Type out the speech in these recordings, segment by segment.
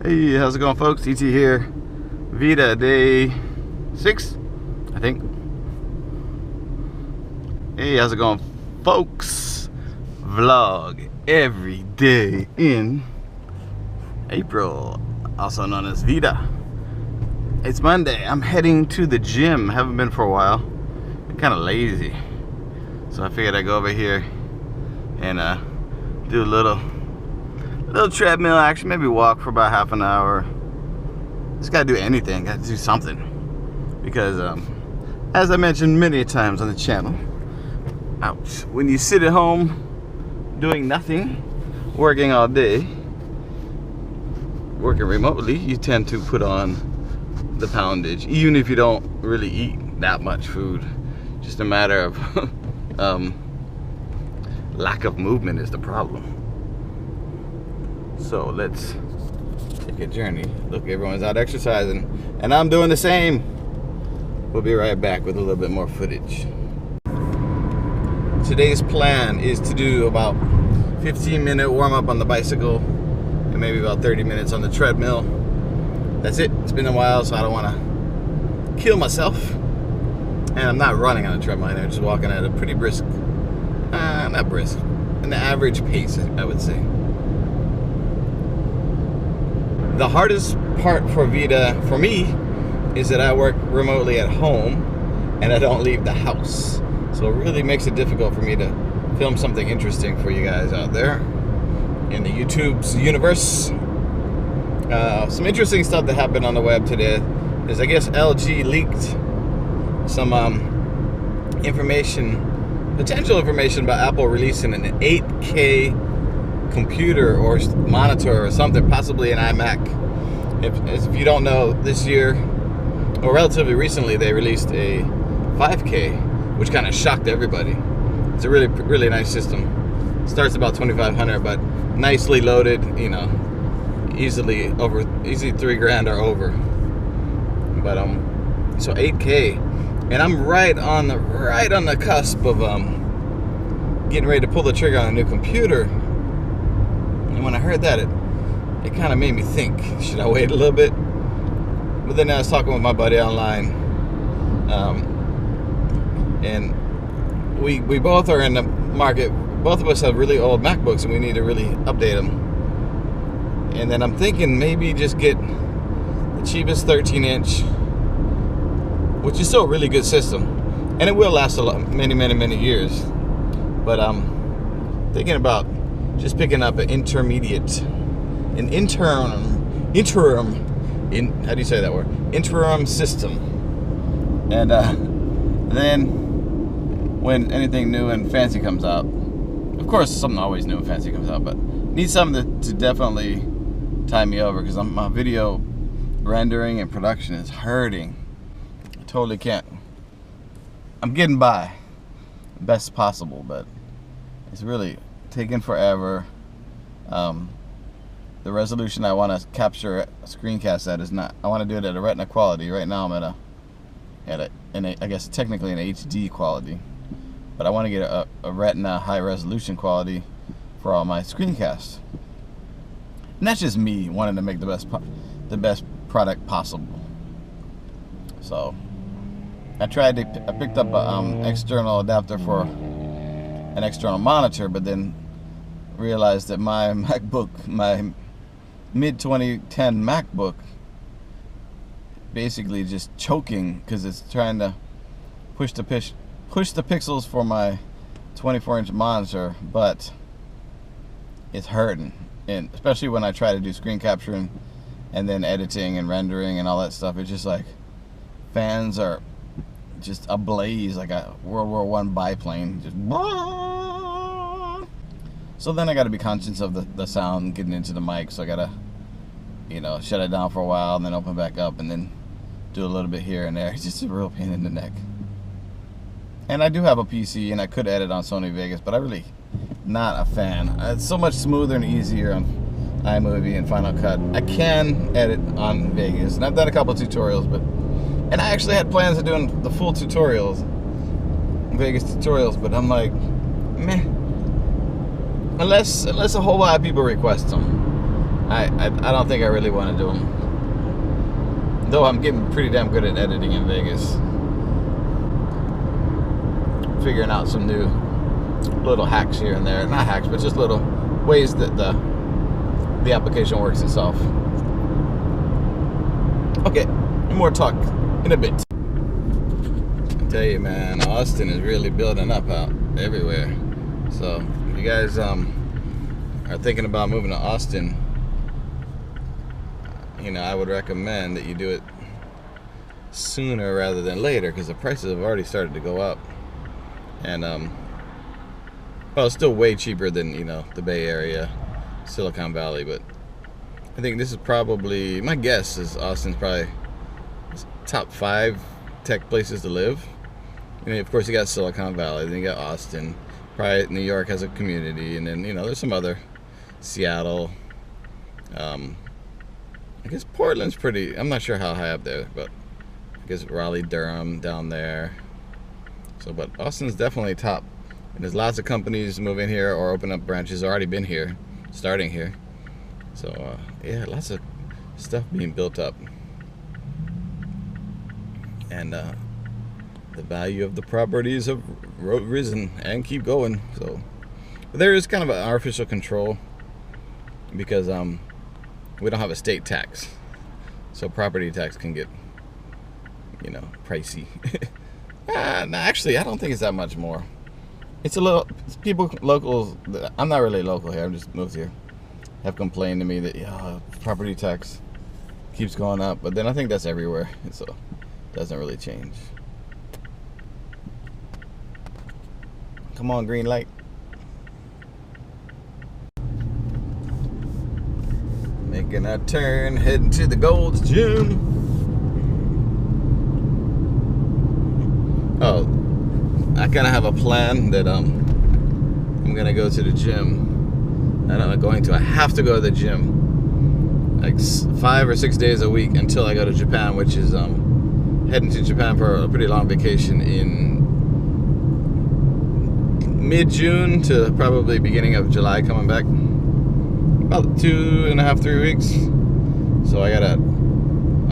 Hey, how's it going, folks? ET here. VEDA day 6, I think. Hey, how's it going, folks? Vlog every day in April, also known as VEDA. It's Monday. I'm heading to the gym. Haven't been for a while. I'm kind of lazy, so I figured I'd go over here and do a little treadmill action, maybe walk for about half an hour. Just gotta do anything, gotta do something. Because as I mentioned many times on the channel, ouch, when you sit at home doing nothing, working all day, working remotely, you tend to put on the poundage, even if you don't really eat that much food. Just a matter of lack of movement is the problem. So let's take a journey. Look, everyone's out exercising, and I'm doing the same. We'll be right back with a little bit more footage. Today's plan is to do about 15-minute warm-up on the bicycle and maybe about 30 minutes on the treadmill. That's it. It's been a while, so I don't want to kill myself. And I'm not running on a treadmill, I'm just walking at a pretty brisk, not brisk, an average pace, I would say. The hardest part for VEDA, for me, is that I work remotely at home and I don't leave the house. So it really makes it difficult for me to film something interesting for you guys out there in the YouTube's universe. Some interesting stuff that happened on the web today is, I guess, LG leaked some potential information about Apple releasing an 8K computer or monitor or something, possibly an iMac. If you don't know, this year, or relatively recently, they released a 5K, which kind of shocked everybody. It's a really nice system. Starts about $2,500, but nicely loaded, you know, easily $3 grand or over. But so 8K, and I'm right on the cusp of getting ready to pull the trigger on a new computer. And when I heard that, it kind of made me think, should I wait a little bit? But then I was talking with my buddy online, and we both are in the market. Both of us have really old MacBooks, and we need to really update them. And then I'm thinking maybe just get the cheapest 13-inch, which is still a really good system, and it will last many years. But I'm thinking about just picking up an interim, how do you say that word? Interim system. And then when anything new and fancy comes out, of course something always new and fancy comes out, but need something to definitely tie me over, because my video rendering and production is hurting. I totally can't. I'm getting by best possible, but it's really taking forever. The resolution I want to capture a screencast at is not. I want to do it at a Retina quality. Right now I'm I guess technically an HD quality, but I want to get a Retina high resolution quality for all my screencasts. And that's just me wanting to make the best product possible. So I picked up an external adapter for an external monitor, but then realized that my MacBook, my mid-2010 MacBook, basically just choking because it's trying to push the pixels for my 24-inch monitor, but it's hurting. And especially when I try to do screen capturing and then editing and rendering and all that stuff, it's just like fans are just ablaze like a World War I biplane. Just so then I got to be conscious of the sound getting into the mic, so I got to, shut it down for a while and then open back up and then do a little bit here and there. It's just a real pain in the neck. And I do have a PC and I could edit on Sony Vegas, but I'm really not a fan. It's so much smoother and easier on iMovie and Final Cut. I can edit on Vegas, and I've done a couple tutorials, and I actually had plans of doing the full tutorials, Vegas tutorials, but I'm like, meh. Unless a whole lot of people request them. I don't think I really want to do them. Though I'm getting pretty damn good at editing in Vegas. Figuring out some new little hacks here and there. Not hacks, but just little ways that the application works itself. Okay, more talk in a bit. I tell you, man, Austin is really building up out everywhere. So if you guys are thinking about moving to Austin, I would recommend that you do it sooner rather than later, because the prices have already started to go up. And well, it's still way cheaper than the Bay Area, Silicon Valley, but I think this is probably, my guess is Austin's probably top 5 tech places to live. Of course you got Silicon Valley, then you got Austin, probably New York has a community, and then there's some other, Seattle. I guess Portland's pretty, I'm not sure how high up there, but I guess Raleigh, Durham down there. So, but Austin's definitely top. And there's lots of companies moving here or open up branches, already been here, starting here. So, yeah, lots of stuff being built up. And the value of the properties have risen and keep going. So, but there is kind of an artificial control because we don't have a state tax. So property tax can get, pricey. No, actually, I don't think it's that much more. It's a little, locals, I'm not really local here, I'm just moved here, have complained to me that, property tax keeps going up. But then I think that's everywhere, so it doesn't really change. Come on, green light. Making a turn, heading to the Gold's Gym. Oh, I kind of have a plan that I'm gonna go to the gym. I have to go to the gym like 5 or 6 days a week until I go to Japan, which is heading to Japan for a pretty long vacation in mid-June to probably beginning of July, coming back. About 2.5, 3 weeks. So I gotta,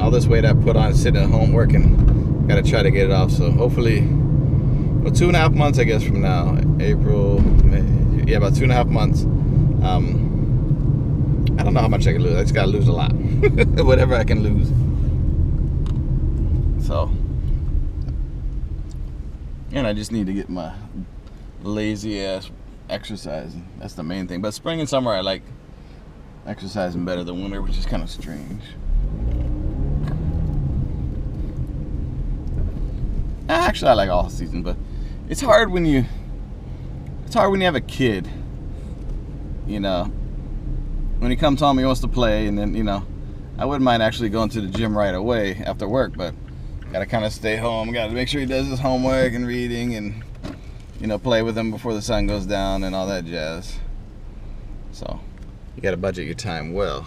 all this weight I put on sitting at home working, gotta try to get it off. So hopefully, well, 2.5 months I guess from now, April, May, yeah, about 2.5 months. I don't know how much I can lose. I just gotta lose a lot, whatever I can lose. So, and I just need to get my lazy ass exercising. That's the main thing. But spring and summer I like exercising better than winter, which is kind of strange. Actually, I like all season, but it's hard when you have a kid. When he comes home, he wants to play, and then I wouldn't mind actually going to the gym right away after work, but gotta kind of stay home. Gotta make sure he does his homework and reading, and play with him before the sun goes down and all that jazz. So you gotta budget your time well.